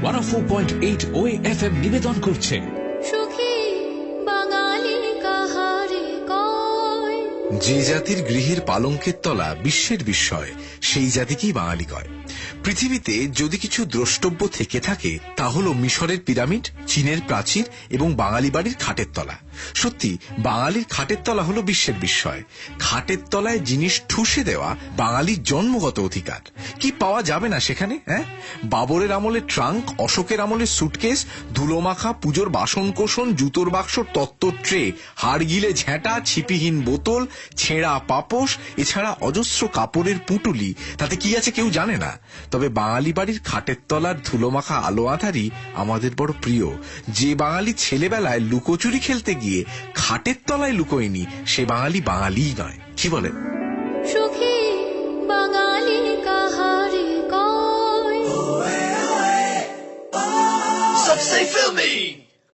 104.8 OAFM নিবেদন করছে সুখী বাঙালি কাহারে কয়। যে জাতির গৃহের পালঙ্কের তলা বিশ্বের বিস্ময়, সেই জাতিকেই বাঙালি কয়। পৃথিবীতে যদি কিছু দ্রষ্টব্য থেকে থাকে তা হল মিশরের পিরামিড, চীনের প্রাচীর এবং বাঙালি বাড়ির খাটের তলা। সত্যি, বাঙালির খাটের তলা হলো বিশ্বের বিস্ময়। খাটের তলায় জিনিস ঠুসে দেওয়া বাঙালির জন্মগত অধিকার। কি পাওয়া যাবে না সেখানে? বাবরের আমলের ট্রাঙ্ক, অশোকের আমলের সুটকেস, ধুলোমাখা পুজোর বাসন কোসন, জুতোর বাক্স, তত্ত্বর ট্রে, হাড়গিলে ঝেঁটা, ছিপিহীন বোতল, ছেঁড়া পাপোশ, এছাড়া অজস্র কাপড়ের পুঁটুলি। তাতে কি আছে কেউ জানে না। তবে বাঙালি বাড়ির খাটের তলার ধুলোমাখা আলো আঁধারি আমাদের বড় প্রিয়। যে বাঙালি ছেলেবেলায় লুকোচুরি খেলতে গিয়ে খাটের তলায় লুকোয়নি, সে বাঙালি বাঙালিই নয়। কি বলেন? সুখী বাঙালি কাহারে কয়। सबसे फिल्मी